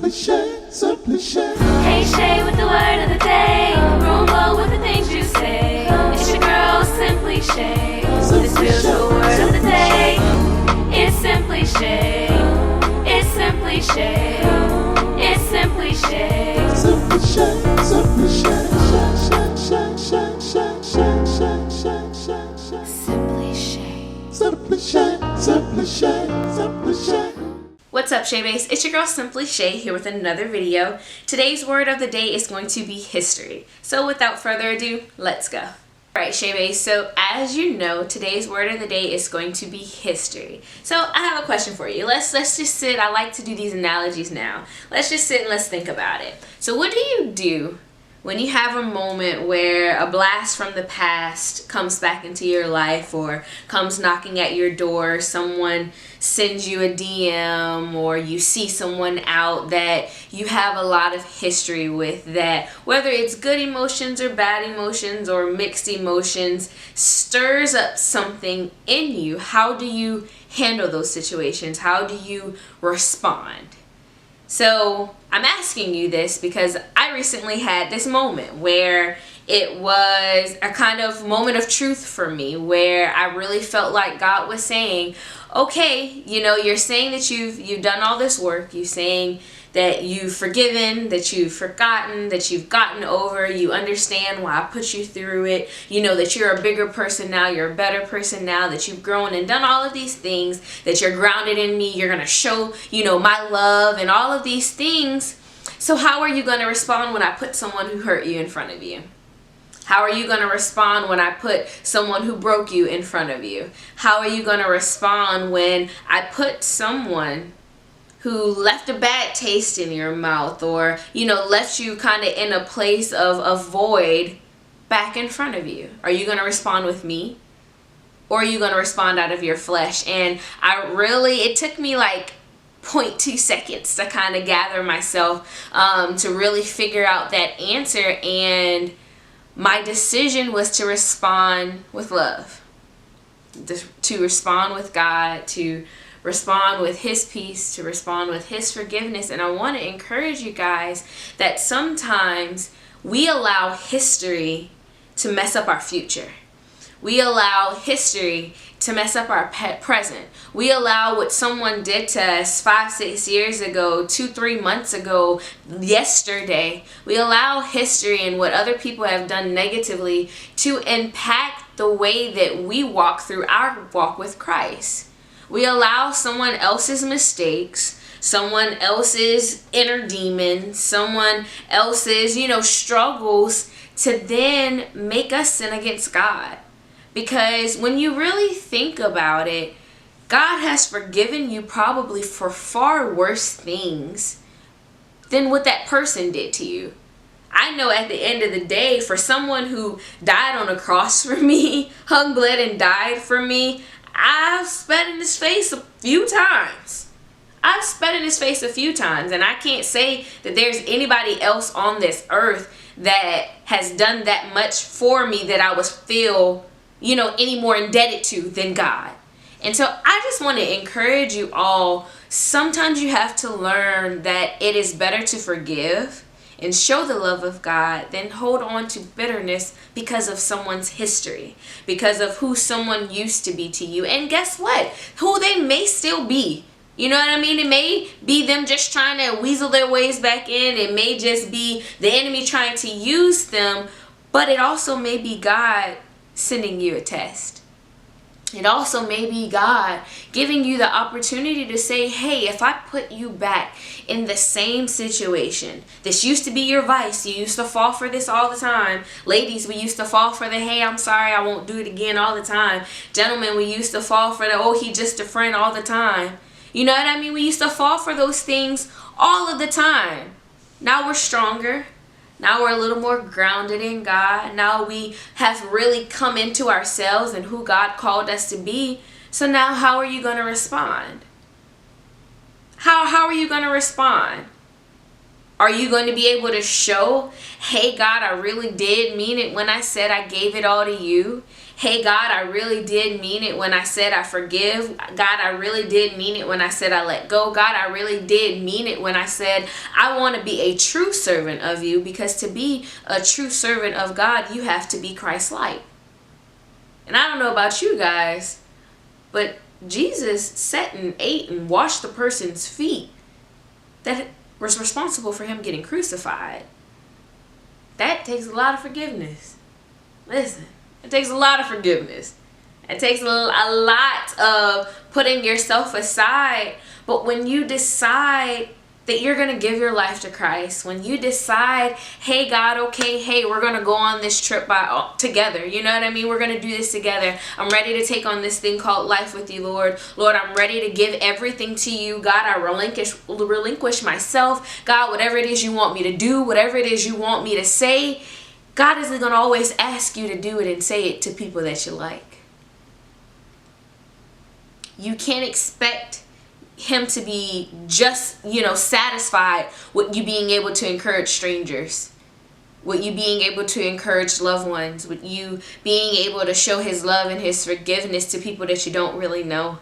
Simply Shay, Simply Shay. Hey Shay with the word of the day. Rumble with the things you say. It's your girl Simply Shay. This feels the word of the day. It's Simply Shay. It's Simply Shay. It's Simply Shay. Simply Shay, Simply Shay. Shay, Shay, Shay, Shay, Shay, Shay, Shay, Shay. Simply Shay. Simply Shay, Simply Shay, Simply Shay. What's up, Shay Base? It's your girl Simply Shay here with another video. Today's word of the day is going to be history. So without further ado, let's go. Alright, Shay Base, so as you know, today's word of the day is going to be history. So I have a question for you. Let's just sit. I like to do these analogies now. Let's just sit and let's think about it. So what do when you have a moment where a blast from the past comes back into your life or comes knocking at your door, someone sends you a DM, or you see someone out that you have a lot of history with, that whether it's good emotions or bad emotions or mixed emotions stirs up something in you? How do you handle those situations? How do you respond? So I'm asking you this because I recently had this moment where it was a kind of moment of truth for me, where I really felt like God was saying, okay, you're saying that you've done all this work. You're saying that you've forgiven, that you've forgotten, that you've gotten over, you understand why I put you through it, that you're a bigger person now, you're a better person now, that you've grown and done all of these things, that you're grounded in me, you're going to show, my love and all of these things. So how are you going to respond when I put someone who hurt you in front of you? How are you going to respond when I put someone who broke you in front of you? How are you going to respond when I put someone who left a bad taste in your mouth, or left you kind of in a place of void back in front of you? Are you going to respond with me, or are you going to respond out of your flesh? And it took me like 0.2 seconds to kind of gather myself to really figure out that answer, and my decision was to respond with love, to respond with God, to respond with His peace, to respond with His forgiveness. And I want to encourage you guys that sometimes we allow history to mess up our future. We allow history to mess up our present. We allow what someone did to us 5-6 years ago, 2-3 months ago, yesterday. We allow history and what other people have done negatively to impact the way that we walk through our walk with Christ. We allow someone else's mistakes, someone else's inner demons, someone else's, struggles to then make us sin against God. Because when you really think about it, God has forgiven you probably for far worse things than what that person did to you. I know at the end of the day, for someone who died on a cross for me, hung, bled, and died for me, I've spat in his face a few times. And I can't say that there's anybody else on this earth that has done that much for me that I was feel, any more indebted to than God. And so I just want to encourage you all, sometimes you have to learn that it is better to forgive and show the love of God than hold on to bitterness because of someone's history, because of who someone used to be to you. And guess what? Who they may still be. You know what I mean? It may be them just trying to weasel their ways back in. It may just be the enemy trying to use them. But it also may be God sending you a test. It also may be God giving you the opportunity to say, hey, if I put you back in the same situation, this used to be your vice. You used to fall for this all the time. Ladies, we used to fall for the, hey, I'm sorry, I won't do it again all the time. Gentlemen, we used to fall for the, oh, he just a friend all the time. You know what I mean? We used to fall for those things all of the time. Now we're stronger. Now we're a little more grounded in God. Now we have really come into ourselves and who God called us to be. So now how are you going to respond? How are you going to respond? Are you going to be able to show, hey God, I really did mean it when I said I gave it all to you? Hey God, I really did mean it when I said I forgive. God, I really did mean it when I said I let go. God, I really did mean it when I said I want to be a true servant of you, because to be a true servant of God, you have to be Christ-like. And I don't know about you guys, but Jesus sat and ate and washed the person's feet that was responsible for him getting crucified. That takes a lot of forgiveness. Listen, it takes a lot of forgiveness. It takes a lot of putting yourself aside. But when you decide that you're going to give your life to Christ, when you decide, hey God, okay, hey, we're going to go on this trip together. You know what I mean? We're going to do this together. I'm ready to take on this thing called life with you, Lord. Lord, I'm ready to give everything to you. God, I relinquish myself. God, whatever it is you want me to do, whatever it is you want me to say, God isn't going to always ask you to do it and say it to people that you like. You can't expect him to be just, satisfied with you being able to encourage strangers, with you being able to encourage loved ones, with you being able to show his love and his forgiveness to people that you don't really know.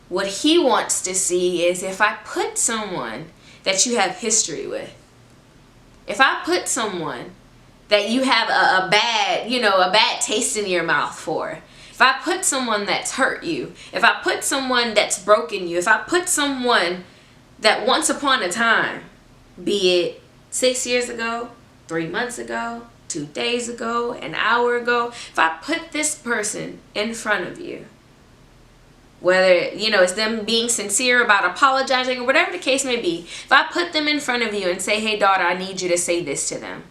What he wants to see is, if I put someone that you have history with, if I put someone that you have a bad taste in your mouth for, if I put someone that's hurt you, if I put someone that's broken you, if I put someone that once upon a time, be it 6 years ago, 3 months ago, 2 days ago, an hour ago, if I put this person in front of you, whether, it's them being sincere about apologizing or whatever the case may be, if I put them in front of you and say, hey daughter, I need you to say this to them.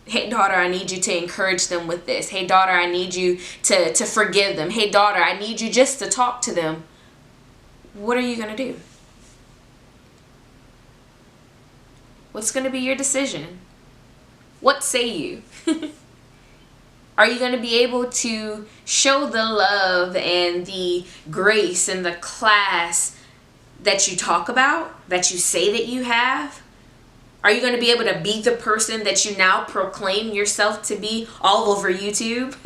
Hey daughter, I need you to encourage them with this. Hey daughter, I need you to forgive them. Hey daughter, I need you just to talk to them. What are you going to do? What's going to be your decision? What say you? Are you going to be able to show the love and the grace and the class that you talk about, that you say that you have? Are you going to be able to be the person that you now proclaim yourself to be all over YouTube?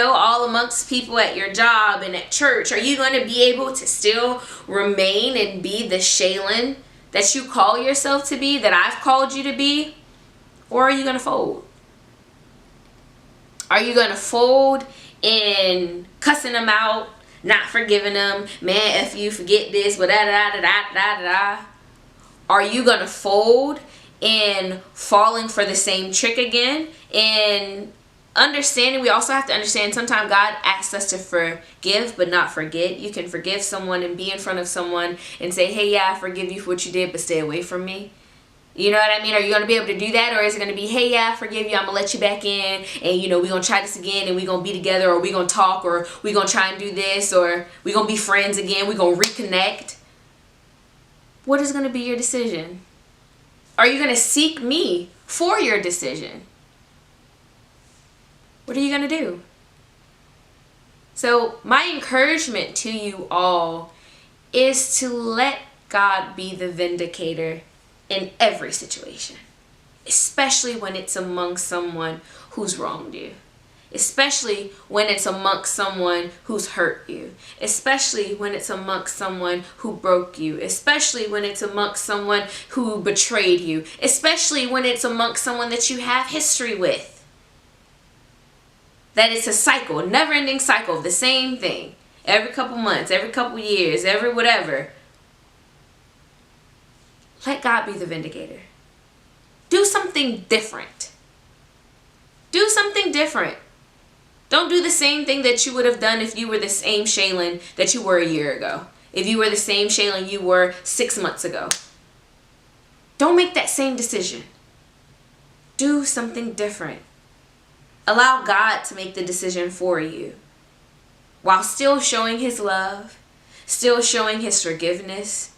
All amongst people at your job and at church. Are you going to be able to still remain and be the Shaylon that you call yourself to be, that I've called you to be? Or are you going to fold? Are you going to fold in cussing them out, not forgiving them, man, if you forget this, da-da-da-da-da-da-da? Are you going to fold in falling for the same trick again? And understanding, we also have to understand, sometimes God asks us to forgive but not forget. You can forgive someone and be in front of someone and say, hey, yeah, I forgive you for what you did, but stay away from me. You know what I mean? Are you going to be able to do that? Or is it going to be, hey, yeah, I forgive you, I'm going to let you back in, and, we're going to try this again, and we're going to be together, or we're going to talk, or we're going to try and do this, or we're going to be friends again, we're going to reconnect? What is going to be your decision? Are you going to seek me for your decision? What are you going to do? So my encouragement to you all is to let God be the vindicator in every situation, especially when it's among someone who's wronged you. Especially when it's amongst someone who's hurt you. Especially when it's amongst someone who broke you. Especially when it's amongst someone who betrayed you. Especially when it's amongst someone that you have history with. That it's a cycle, a never-ending cycle of the same thing. Every couple months, every couple years, every whatever. Let God be the vindicator. Do something different. Do something different. Don't do the same thing that you would have done if you were the same Shaylon that you were a year ago. If you were the same Shaylon you were 6 months ago. Don't make that same decision. Do something different. Allow God to make the decision for you, while still showing his love, still showing his forgiveness.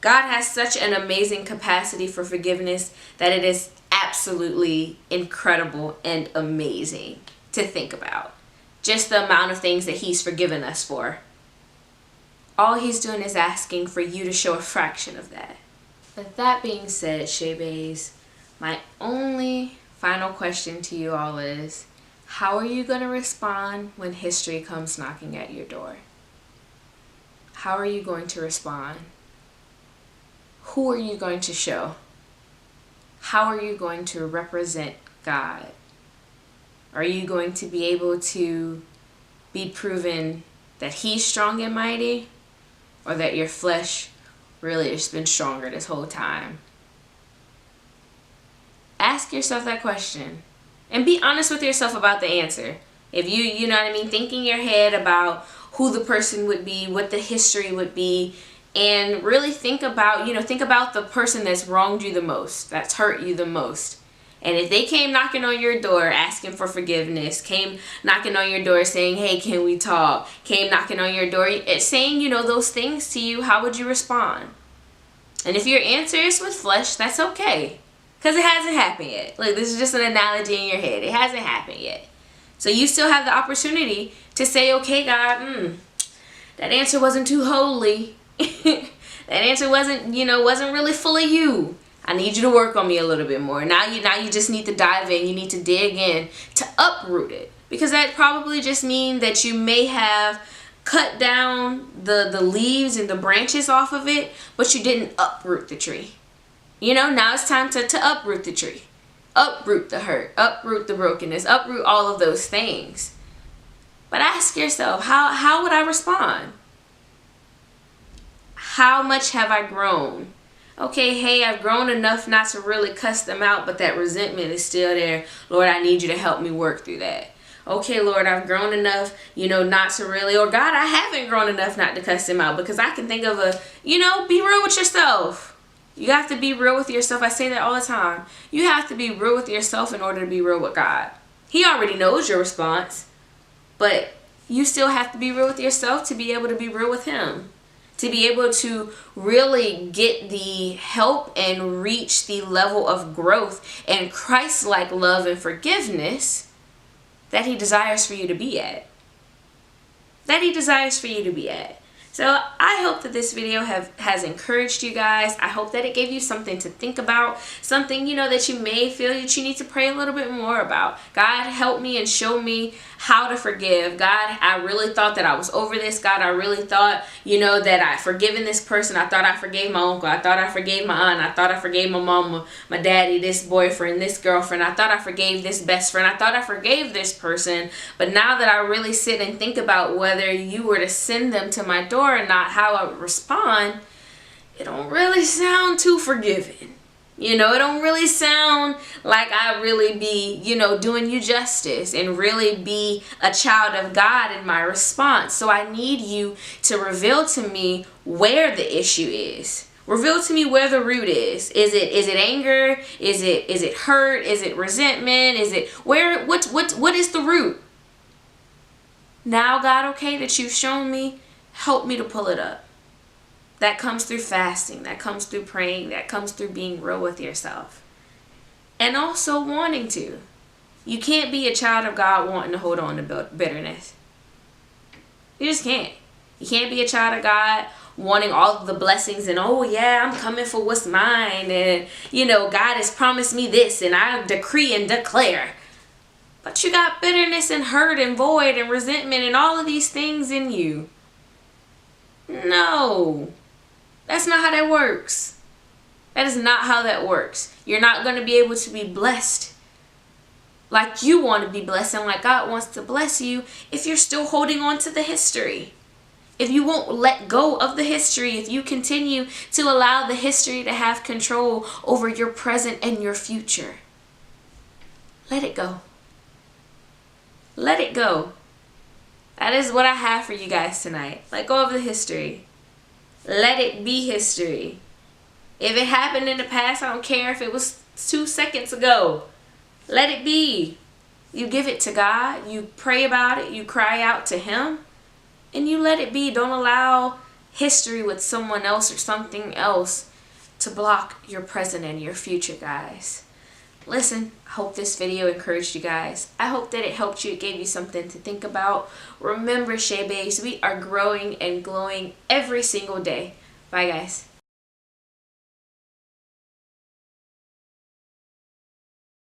God has such an amazing capacity for forgiveness that it is absolutely incredible and amazing to think about. Just the amount of things that he's forgiven us for. All he's doing is asking for you to show a fraction of that. With that being said, Shay Bays, my only final question to you all is, how are you going to respond when history comes knocking at your door? How are you going to respond? Who are you going to show? How are you going to represent God? Are you going to be able to be proven that He's strong and mighty, or that your flesh really has been stronger this whole time? Ask yourself that question and be honest with yourself about the answer. If you know what I mean, think in your head about who the person would be, what the history would be, and really think about, think about the person that's wronged you the most, that's hurt you the most. And if they came knocking on your door asking for forgiveness, came knocking on your door saying, hey, can we talk? Came knocking on your door saying, those things to you, how would you respond? And if your answer is with flesh, that's okay. Because it hasn't happened yet. Like, this is just an analogy in your head. It hasn't happened yet. So you still have the opportunity to say, okay, God, that answer wasn't too holy. That answer wasn't really full of you. I need you to work on me a little bit more. Now you just need to dive in. You need to dig in to uproot it. Because that probably just means that you may have cut down the leaves and the branches off of it, but you didn't uproot the tree. Now it's time to uproot the tree. Uproot the hurt, uproot the brokenness, uproot all of those things. But ask yourself, how would I respond? How much have I grown? Okay, hey, I've grown enough not to really cuss them out, but that resentment is still there. Lord, I need you to help me work through that. Okay, Lord, I've grown enough, not to really, or God, I haven't grown enough not to cuss them out, because I can think of be real with yourself. You have to be real with yourself. I say that all the time. You have to be real with yourself in order to be real with God. He already knows your response, but you still have to be real with yourself to be able to be real with Him. To be able to really get the help and reach the level of growth and Christ-like love and forgiveness that He desires for you to be at. That He desires for you to be at. So I hope that this video has encouraged you guys. I hope that it gave you something to think about, something, that you may feel that you need to pray a little bit more about. God, help me and show me how to forgive. God, I really thought that I was over this. God, I really thought, that I'd forgiven this person. I thought I forgave my uncle. I thought I forgave my aunt. I thought I forgave my mama, my daddy, this boyfriend, this girlfriend. I thought I forgave this best friend. I thought I forgave this person. But now that I really sit and think about whether you were to send them to my door or not, how I would respond, it don't really sound too forgiving. It don't really sound like I really be, doing you justice and really be a child of God in my response. So I need you to reveal to me where the issue is. Reveal to me where the root is. Is it anger? Is it hurt? Is it resentment? Is it what is the root? Now, God, okay, that you've shown me, help me to pull it up. That comes through fasting. That comes through praying. That comes through being real with yourself. And also wanting to. You can't be a child of God wanting to hold on to bitterness. You just can't. You can't be a child of God wanting all of the blessings and, oh yeah, I'm coming for what's mine. And, God has promised me this and I decree and declare. But you got bitterness and hurt and void and resentment and all of these things in you. No. That's not how that works. That is not how that works. You're not going to be able to be blessed like you want to be blessed and like God wants to bless you if you're still holding on to the history. If you won't let go of the history, if you continue to allow the history to have control over your present and your future. Let it go. Let it go. That is what I have for you guys tonight. Let go of the history. Let it be history. If it happened in the past, I don't care if it was 2 seconds ago. Let it be. You give it to God. You pray about it. You cry out to Him. And you let it be. Don't allow history with someone else or something else to block your present and your future, guys. Listen, I hope this video encouraged you guys. I hope that it helped you. It gave you something to think about. Remember, Shay Bays, we are growing and glowing every single day. Bye, guys.